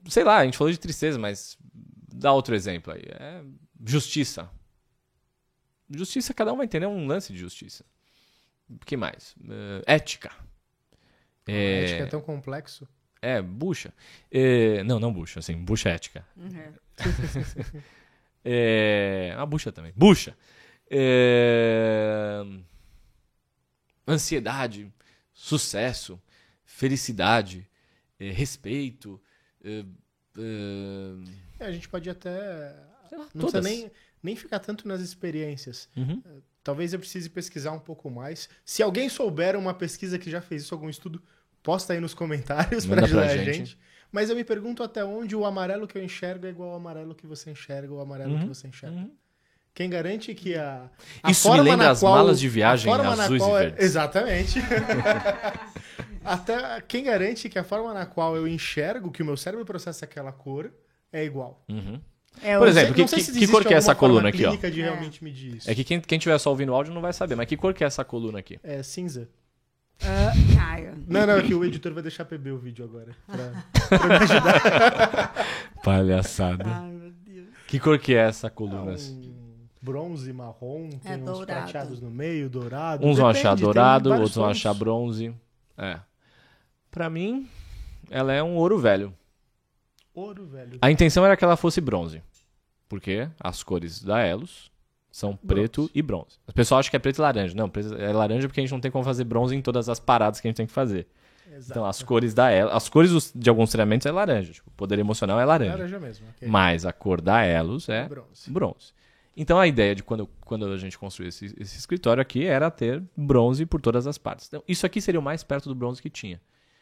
sei lá, a gente falou de tristeza, mas dá outro exemplo aí. Justiça. Justiça, cada um vai entender um lance de justiça. O que mais? Ética. A ética é tão complexo. Bucha. Não bucha, assim, bucha ética. A bucha também. Bucha. Ansiedade, sucesso, felicidade, respeito. A gente pode até... Sei lá, Não todas. precisa nem ficar tanto nas experiências. Uhum. Talvez eu precise pesquisar um pouco mais. Se alguém souber uma pesquisa que já fez isso, algum estudo, posta aí nos comentários para Manda ajudar pra a gente. gente. Mas eu me pergunto até onde o amarelo que eu enxergo é igual ao amarelo que você enxerga ou o amarelo que você enxerga. Uhum. Quem garante que a Isso me forma lembra na as qual- malas de viagem a forma na azuis e qual verdes. Exatamente. Até quem garante que a forma na qual eu enxergo, que o meu cérebro processa aquela cor, é igual. Uhum. É, Por o- exemplo, Não sei se que existe cor que é essa alguma forma coluna aqui, ó? clínica de realmente medir isso. É que quem tiver só ouvindo o áudio não vai saber, mas que cor que é essa coluna aqui? É cinza. Caio. Não, é que o editor vai deixar PB o vídeo agora. Pra me ajudar. Palhaçada. Ai, meu Deus. Que cor que é essa coluna? Bronze, marrom, tem uns dourado. prateados no meio, dourado. Uns vão Depende, achar tem dourado, vários outros vão tons. achar bronze. Pra mim, ela é um ouro velho. Ouro, velho. A intenção era que ela fosse bronze. Porque as cores da Elos são preto e bronze. O pessoal acha que é preto e laranja. Não, preto é laranja porque a gente não tem como fazer bronze em todas as paradas que a gente tem que fazer. Exato. Então, as cores da Elos... As cores de alguns treinamentos é laranja. Tipo, o poder emocional é laranja. Laranja mesmo. ok. Mas a cor da Elos é Bronze. bronze. Então, a ideia de quando a gente construiu esse escritório aqui era ter bronze por todas as partes. Então, isso aqui seria o mais perto do bronze que tinha.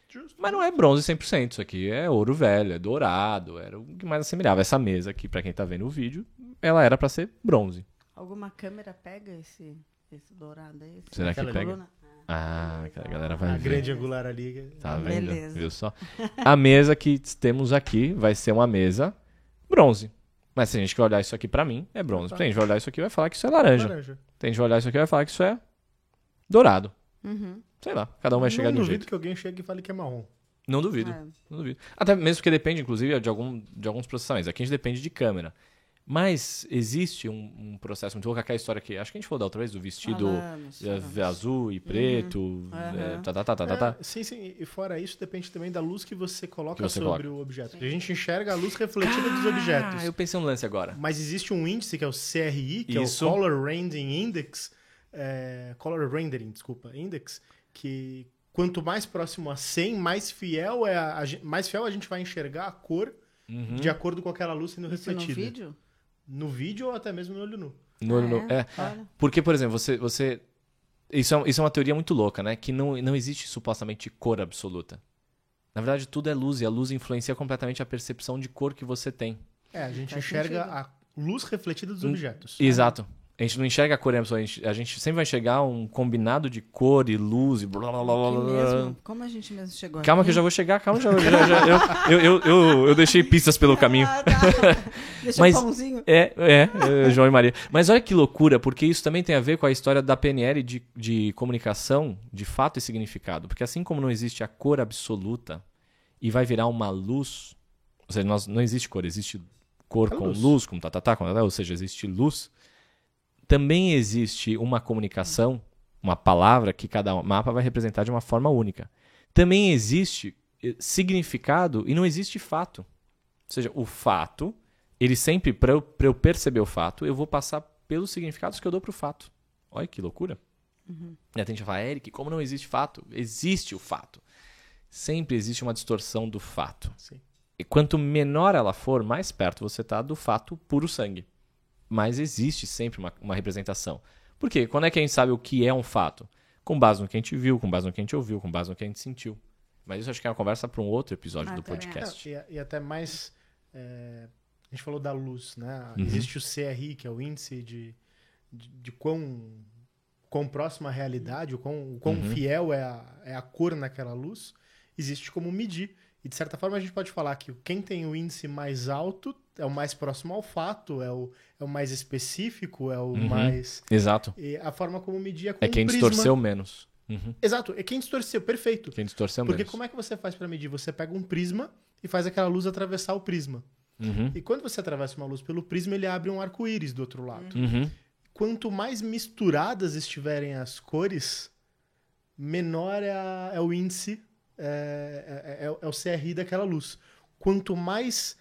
Justo. Mas não é bronze 100%. Isso aqui é ouro velho, é dourado. Era o que mais assemelhava. Essa mesa aqui, pra quem tá vendo o vídeo, ela era pra ser bronze. Alguma câmera pega esse dourado aí? Será que Aquela pega? coluna? Ah, que a galera vai A ver. grande angular ali. Tá vendo? Beleza. Viu só? A mesa que temos aqui vai ser uma mesa bronze. Mas se a gente vai olhar isso aqui pra mim, é bronze. Se a gente vai olhar isso aqui, vai falar que isso é laranja. Laranja. Se a gente vai olhar isso aqui, vai falar que isso é dourado. Uhum. Sei lá, cada um vai chegar Não de um duvido jeito. que alguém chegue e fale que é marrom. Não duvido, É. não duvido. Até mesmo porque depende, inclusive, de alguns processamentos. Aqui a gente depende de câmera. Mas existe um processo muito louco. Aquela história que acho que a gente falou da outra vez, do vestido Falamos. azul e preto. Uhum. Sim. E fora isso, depende também da luz que você coloca Que você sobre o objeto. A gente enxerga a luz refletida dos objetos. Ah, eu pensei um lance agora. Mas existe um índice que é o CRI, que Isso. é o Color Rendering Index, Color Rendering, Index, que quanto mais próximo a 100, mais fiel a gente vai enxergar a cor de acordo com aquela luz sendo Isso no refletida. vídeo? No vídeo ou até mesmo no olho nu. Olha. Porque, por exemplo, você isso é uma teoria muito louca, né? Que não existe supostamente cor absoluta. Na verdade, tudo é luz e a luz influencia completamente a percepção de cor que você tem. A gente Faz enxerga sentido. a luz refletida dos objetos. Exato. A gente não enxerga a cor absoluta. A gente sempre vai enxergar um combinado de cor e luz e blá blá blá blá. Aqui blá. mesmo, como a gente mesmo chegou Calma aqui? que eu já vou chegar, calma. Eu deixei pistas pelo caminho. Ah, tá. Deixa Mas- o pãozinho. João e Maria. Mas olha que loucura, porque isso também tem a ver com a história da PNL de comunicação de fato e significado. Porque assim como não existe a cor absoluta e vai virar uma luz, ou seja, não existe cor, existe cor É com luz. luz, com ou seja, existe luz. Também existe uma comunicação, uma palavra que cada mapa vai representar de uma forma única. Também existe significado e não existe fato. Ou seja, o fato, ele sempre, para eu perceber o fato, eu vou passar pelos significados que eu dou para o fato. Olha que loucura. E a gente fala, Eric, como não existe fato? Existe o fato. Sempre existe uma distorção do fato. Sim. E quanto menor ela for, mais perto você está do fato puro sangue. Mas existe sempre uma representação. Por quê? Quando é que a gente sabe o que é um fato? Com base no que a gente viu, com base no que a gente ouviu, com base no que a gente sentiu. Mas isso acho que é uma conversa para um outro episódio do também podcast. E até mais... a gente falou da luz, né? Uhum. Existe o CRI, que é o índice de quão próximo à realidade, o quão fiel é a cor naquela luz. Existe como medir. E, de certa forma, a gente pode falar que quem tem o índice mais alto é o mais próximo ao fato, é o mais específico, é o mais... Exato. E a forma como medir é com É quem um prisma. distorceu menos. Exato, é quem distorceu, perfeito. Quem distorceu Porque menos. como é que você faz para medir? Você pega um prisma e faz aquela luz atravessar o prisma. E quando você atravessa uma luz pelo prisma, ele abre um arco-íris do outro lado. quanto mais misturadas estiverem as cores, menor é o índice, é o CRI daquela luz. Quanto mais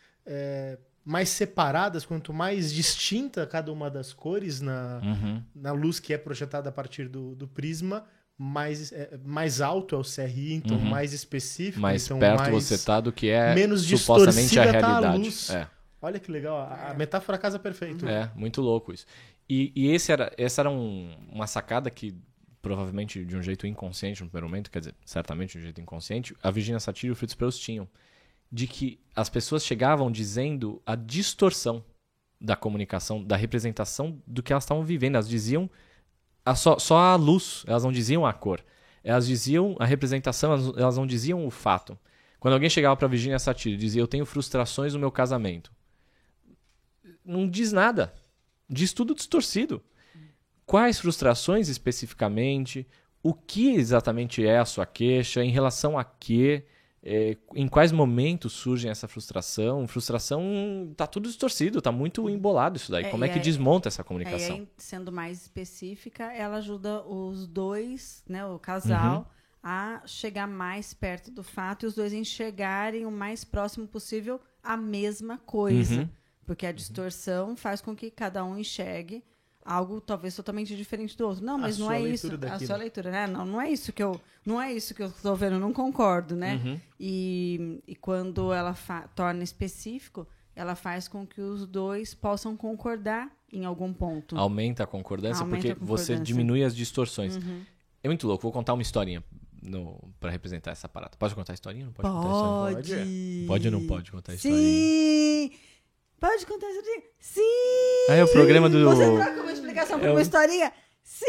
separadas, quanto mais distinta cada uma das cores na luz que é projetada a partir do prisma, mais alto é o CRI, então mais específico. Mais então perto você tá do que é menos supostamente a distorcida tá a realidade. luz. É. Olha que legal, a metáfora casa perfeito. É, muito louco isso. E essa era uma sacada que, provavelmente de um jeito inconsciente no primeiro momento, quer dizer, certamente de um jeito inconsciente, a Virginia Satir e o Fritz Perls tinham. De que as pessoas chegavam dizendo a distorção da comunicação, da representação do que elas estavam vivendo. Elas diziam só a luz, elas não diziam a cor. Elas diziam a representação, elas não diziam o fato. Quando alguém chegava para a Virginia Satir e dizia, eu tenho frustrações no meu casamento, não diz nada. Diz tudo distorcido. Quais frustrações especificamente? O que exatamente é a sua queixa? Em relação a quê? Em quais momentos surge essa frustração? Frustração tá tudo distorcido, tá muito embolado isso daí. Como é que desmonta essa comunicação? Aí, sendo mais específica, ela ajuda os dois, né, o casal, a chegar mais perto do fato e os dois enxergarem o mais próximo possível a mesma coisa. Porque a distorção faz com que cada um enxergue algo talvez totalmente diferente do outro. Não, mas não é isso. A sua leitura, né? Não é isso que eu estou vendo, não concordo, né? E quando ela torna específico, ela faz com que os dois possam concordar em algum ponto. Aumenta a concordância porque você diminui as distorções. É muito louco. Vou contar uma historinha para representar essa parada. Pode contar a historinha? Não pode contar a historinha? Pode ou não pode contar a historinha? Sim! Pode contar a historinha? Sim! Ah, é o programa do... Você troca uma explicação para uma historinha? Sim!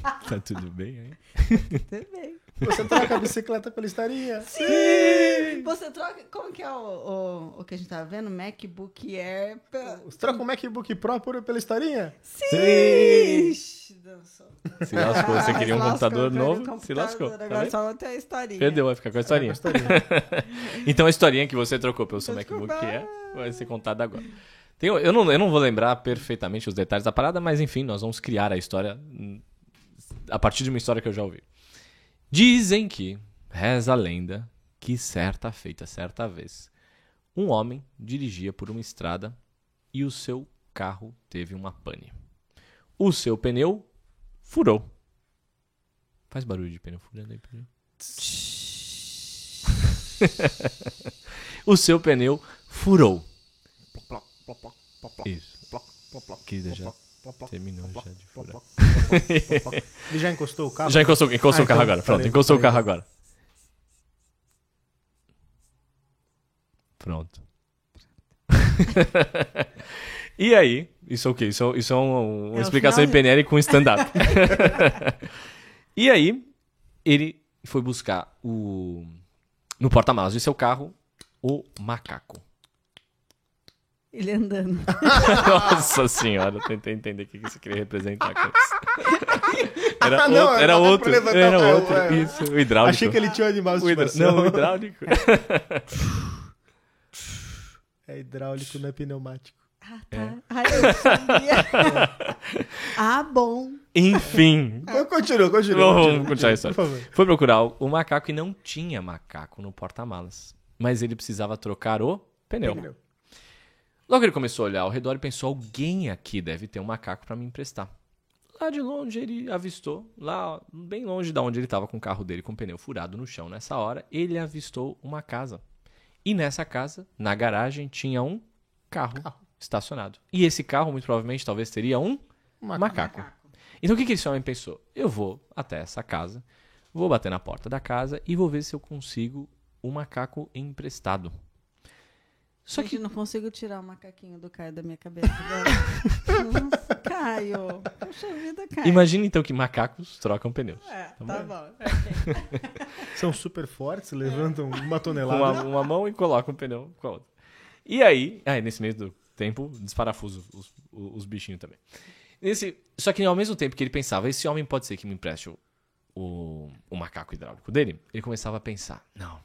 Tá tudo bem aí? Tudo bem. Você troca a bicicleta pela historinha? Sim! Você troca... Como que é o que a gente tava vendo? MacBook Air... Você troca o MacBook Pro pela historinha? Sim! Dançou. Se lascou. Você queria um computador novo? Se lascou. Agora só vai ter a historinha. Perdeu, vai ficar com a historinha. Então a historinha que você trocou pelo seu MacBook vai ser contada agora. Eu não vou lembrar perfeitamente os detalhes da parada, mas enfim, nós vamos criar a história a partir de uma história que eu já ouvi. Dizem que, reza a lenda, que certa vez, um homem dirigia por uma estrada e o seu carro teve uma pane. O seu pneu furou. Faz barulho de pneu furando aí, pneu. O seu pneu furou. Isso. Que já terminou já de furar. Ele já encostou o carro? Já encostou o carro agora. Pronto, encostou o carro agora. Pronto. E aí, isso é o quê? Isso é uma explicação em PNL com stand-up. E aí, ele foi buscar no porta-malas de seu carro o macaco. Ele andando. Nossa senhora, eu tentei entender o que você queria representar com isso. Era outro. Isso, o hidráulico. Achei que ele tinha um animal de Não, o hidráulico. É hidráulico, não é pneumático. Ah, tá. Ai, eu sabia. Ah, bom. Enfim. Continua. Vamos continuar a história. Por favor. Foi procurar o macaco e não tinha macaco no porta-malas. Mas ele precisava trocar o pneu. Logo ele começou a olhar ao redor e pensou, alguém aqui deve ter um macaco para me emprestar. Lá de longe ele avistou, lá bem longe de onde ele estava com o carro dele com o pneu furado no chão. Nessa hora ele avistou uma casa. E nessa casa, na garagem, tinha um carro estacionado. E esse carro, muito provavelmente, talvez teria um macaco. Então o que esse homem pensou? Eu vou até essa casa, vou bater na porta da casa e vou ver se eu consigo um macaco emprestado. Só que não consigo tirar o macaquinho do Caio da minha cabeça. Nossa, Caio. Poxa vida, Caio. Imagina então que macacos trocam pneus. Tá bom. São super fortes, levantam uma tonelada. Com uma mão e colocam o pneu com a outra. E aí nesse meio do tempo, desparafuso os bichinhos também. Só que ao mesmo tempo que ele pensava, esse homem pode ser que me empreste o macaco hidráulico dele, ele começava a pensar, não,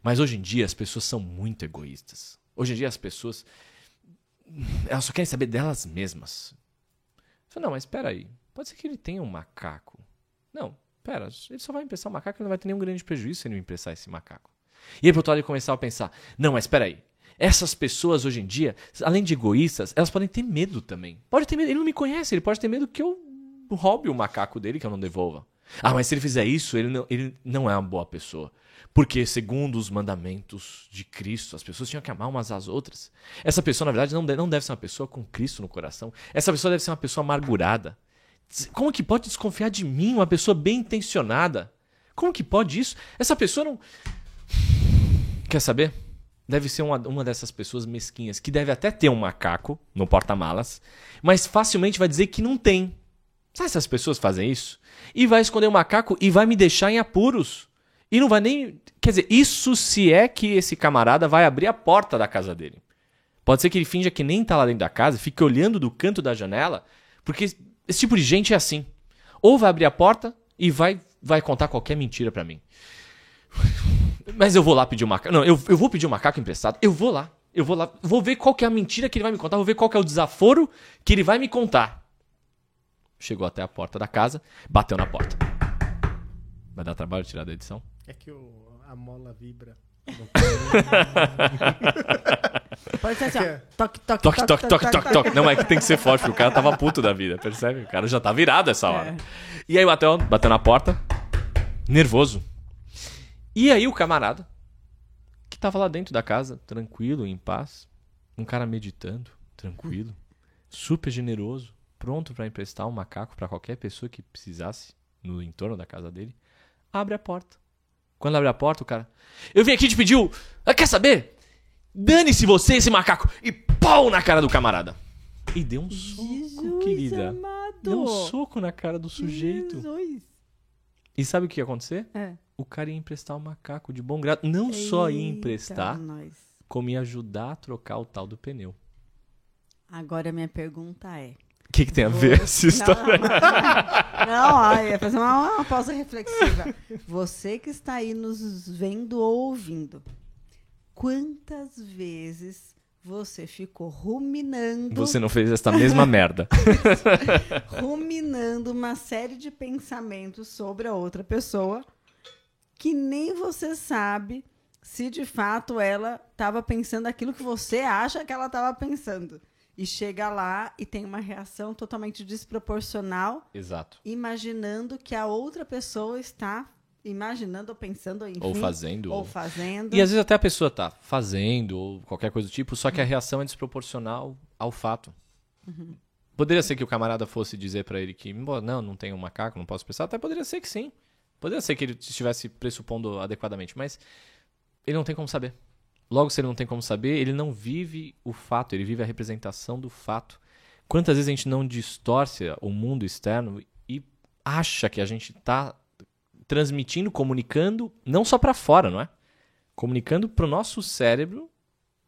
mas hoje em dia as pessoas são muito egoístas. Hoje em dia as pessoas elas só querem saber delas mesmas. Eu falei, não, mas espera aí. Pode ser que ele tenha um macaco. Não, pera, ele só vai emprestar um macaco e não vai ter nenhum grande prejuízo se ele emprestar esse macaco. E aí, por outro lado, ele começava a pensar, não, mas espera aí. Essas pessoas hoje em dia, além de egoístas, elas podem ter medo também. Pode ter medo, ele não me conhece, ele pode ter medo que eu roube o macaco dele, que eu não devolva. Ah, mas se ele fizer isso, ele não é uma boa pessoa. Porque, segundo os mandamentos de Cristo, as pessoas tinham que amar umas às outras. Essa pessoa, na verdade, não deve ser uma pessoa com Cristo no coração. Essa pessoa deve ser uma pessoa amargurada. Como que pode desconfiar de mim, uma pessoa bem intencionada? Como que pode isso? Essa pessoa não... Quer saber? Deve ser uma dessas pessoas mesquinhas, que deve até ter um macaco no porta-malas, mas facilmente vai dizer que não tem. Sabe essas pessoas fazem isso? E vai esconder o macaco e vai me deixar em apuros. E não vai nem... Quer dizer, isso se é que esse camarada vai abrir a porta da casa dele. Pode ser que ele finja que nem tá lá dentro da casa, fique olhando do canto da janela, porque esse tipo de gente é assim. Ou vai abrir a porta e vai contar qualquer mentira pra mim. Mas eu vou lá pedir o macaco. Não, eu vou pedir o macaco emprestado. Eu vou lá. Vou ver qual que é a mentira que ele vai me contar. Vou ver qual que é o desaforo que ele vai me contar. Chegou até a porta da casa, bateu na porta. Vai dar trabalho tirar da edição? É que a mola vibra. Pode ser assim, ó. Toque, toque, Toque, toque, toque, toque, toque. Não, é que tem que ser forte, porque o cara tava puto da vida, percebe? O cara já tá virado essa hora. É. E aí bateu na porta, nervoso. E aí o camarada, que tava lá dentro da casa, tranquilo, em paz, um cara meditando, tranquilo, super generoso, pronto pra emprestar um macaco pra qualquer pessoa que precisasse no entorno da casa dele, abre a porta. Quando abre a porta, o cara... Eu vim aqui te pedir o... Quer saber? Dane-se você, esse macaco! E pau na cara do camarada. E deu um soco, Jesus querida. amado. Deu um soco na cara do sujeito. Jesus. E sabe o que ia acontecer? O cara ia emprestar o macaco de bom grado. Não só ia emprestar, Eita, nós. como ia ajudar a trocar o tal do pneu. Agora a minha pergunta é... O que tem a ver essa história? Não, ia fazer uma pausa reflexiva. Você que está aí nos vendo ou ouvindo, quantas vezes você ficou ruminando... Você não fez essa mesma merda. Ruminando uma série de pensamentos sobre a outra pessoa que nem você sabe se de fato ela estava pensando aquilo que você acha que ela estava pensando. E chega lá e tem uma reação totalmente desproporcional, Exato. imaginando que a outra pessoa está imaginando ou pensando, enfim, Ou fazendo. ou fazendo. E às vezes até a pessoa tá fazendo ou qualquer coisa do tipo, só que a reação é desproporcional ao fato. Poderia ser que o camarada fosse dizer pra ele que não tem um macaco, não posso pensar. Até poderia ser que sim. Poderia ser que ele estivesse pressupondo adequadamente, mas ele não tem como saber. Logo, se ele não tem como saber, ele não vive o fato, ele vive a representação do fato. Quantas vezes a gente não distorce o mundo externo e acha que a gente tá transmitindo, comunicando, não só pra fora, não é? Comunicando pro nosso cérebro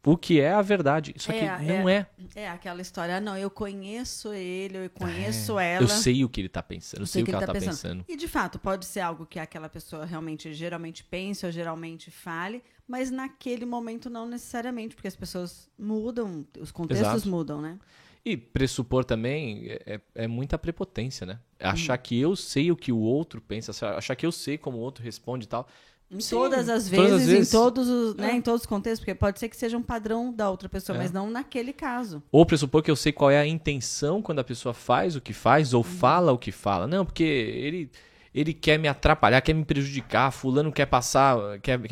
o que é a verdade. Só que não é. É aquela história, não, eu conheço ele, eu conheço ela. Eu sei o que ele tá pensando, eu sei o que ela tá pensando. E de fato, pode ser algo que aquela pessoa realmente, geralmente pense ou geralmente fale, mas naquele momento não necessariamente, porque as pessoas mudam, os contextos Exato. mudam, né? E pressupor também é muita prepotência, né? Achar que eu sei o que o outro pensa, achar que eu sei como o outro responde e tal. Em Sim, todas as todas as vezes, vezes. em todos os, né, em todos os contextos, porque pode ser que seja um padrão da outra pessoa, É. mas não naquele caso. Ou pressupor que eu sei qual é a intenção quando a pessoa faz o que faz ou fala o que fala. Não, porque ele quer me atrapalhar, quer me prejudicar, fulano quer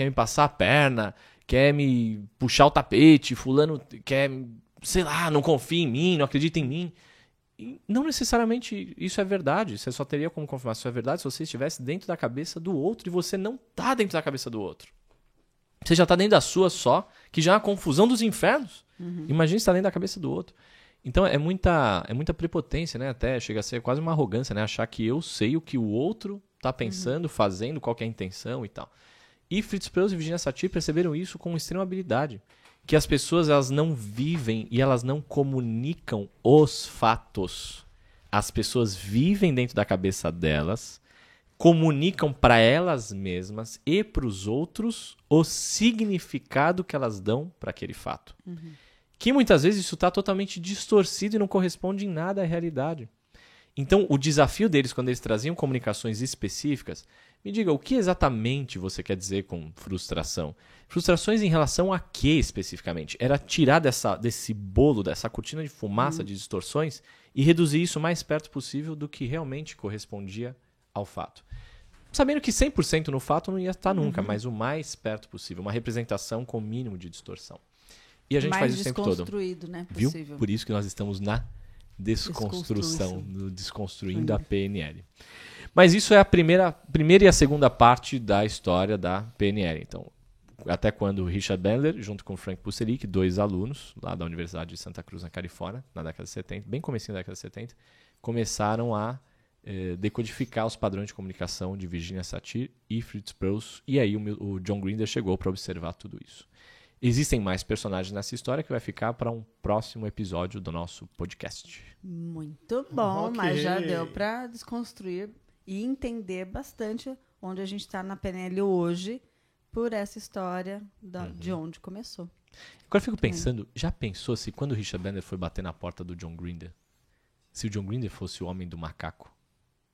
me passar a perna, quer me puxar o tapete, fulano quer, sei lá, não confia em mim, não acredita em mim. E não necessariamente isso é verdade. Você só teria como confirmar se isso é verdade se você estivesse dentro da cabeça do outro e você não tá dentro da cabeça do outro. Você já tá dentro da sua só, que já é uma confusão dos infernos. Imagina estar dentro da cabeça do outro. Então é muita prepotência, né? Até chega a ser quase uma arrogância, né? Achar que eu sei o que o outro tá pensando, fazendo, qual que é a intenção e tal. E Fritz Perls e Virginia Satir perceberam isso com extrema habilidade. Que as pessoas elas não vivem e elas não comunicam os fatos. As pessoas vivem dentro da cabeça delas, comunicam para elas mesmas e para os outros o significado que elas dão para aquele fato. que muitas vezes isso está totalmente distorcido e não corresponde em nada à realidade. Então, o desafio deles, quando eles traziam comunicações específicas, me diga, o que exatamente você quer dizer com frustração? Frustrações em relação a quê especificamente? Era tirar desse bolo, dessa cortina de fumaça de distorções e reduzir isso o mais perto possível do que realmente correspondia ao fato. Sabendo que 100% no fato não ia estar nunca, mas o mais perto possível. Uma representação com o mínimo de distorção. E a gente faz isso o tempo todo. Desconstruído, né? Viu? Possível. Por isso que nós estamos na desconstrução, no Desconstruindo a PNL. Mas isso é a primeira e a segunda parte da história da PNL. Então, até quando o Richard Bandler, junto com o Frank Puceric, 2 alunos lá da Universidade de Santa Cruz, na Califórnia, na década de 70, bem comecinho da década de 70, começaram a decodificar os padrões de comunicação de Virginia Satir e Fritz Perls, e aí o John Grinder chegou para observar tudo isso. Existem mais personagens nessa história que vai ficar para um próximo episódio do nosso podcast. Muito bom, Ok. mas já deu para desconstruir e entender bastante onde a gente está na PNL hoje por essa história de onde começou. Agora eu fico pensando, já pensou se quando o Richard Bandler foi bater na porta do John Grinder, se o John Grinder fosse o homem do macaco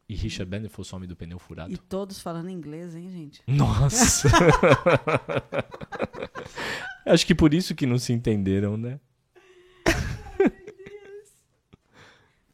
e Richard Bandler fosse o homem do pneu furado? E todos falando inglês, hein, gente? Nossa! Acho que por isso que não se entenderam, né?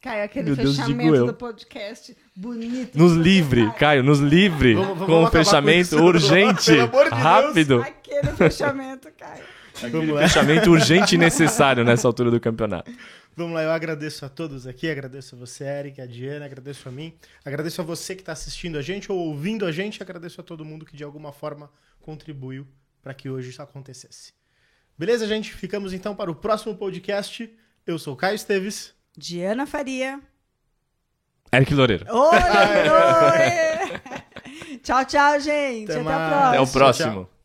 Caio, aquele Meu Deus, digo fechamento eu. do podcast bonito. Nos livre, Caio, nos livre. Vamos Com um acabar com fechamento isso. urgente, Pelo amor de Deus. rápido. Aquele fechamento, Caio. Vamos lá. Fechamento urgente e necessário nessa altura do campeonato. Vamos lá, eu agradeço a todos aqui, agradeço a você, Eric, a Diana, agradeço a mim, agradeço a você que está assistindo a gente ou ouvindo a gente, agradeço a todo mundo que de alguma forma contribuiu para que hoje isso acontecesse. Beleza, gente? Ficamos então para o próximo podcast. Eu sou o Caio Esteves. Diana Faria. Eric Loureiro. Oi, oi! Tchau, tchau, gente. Até Até a mais. próxima. Até o próximo. Tchau.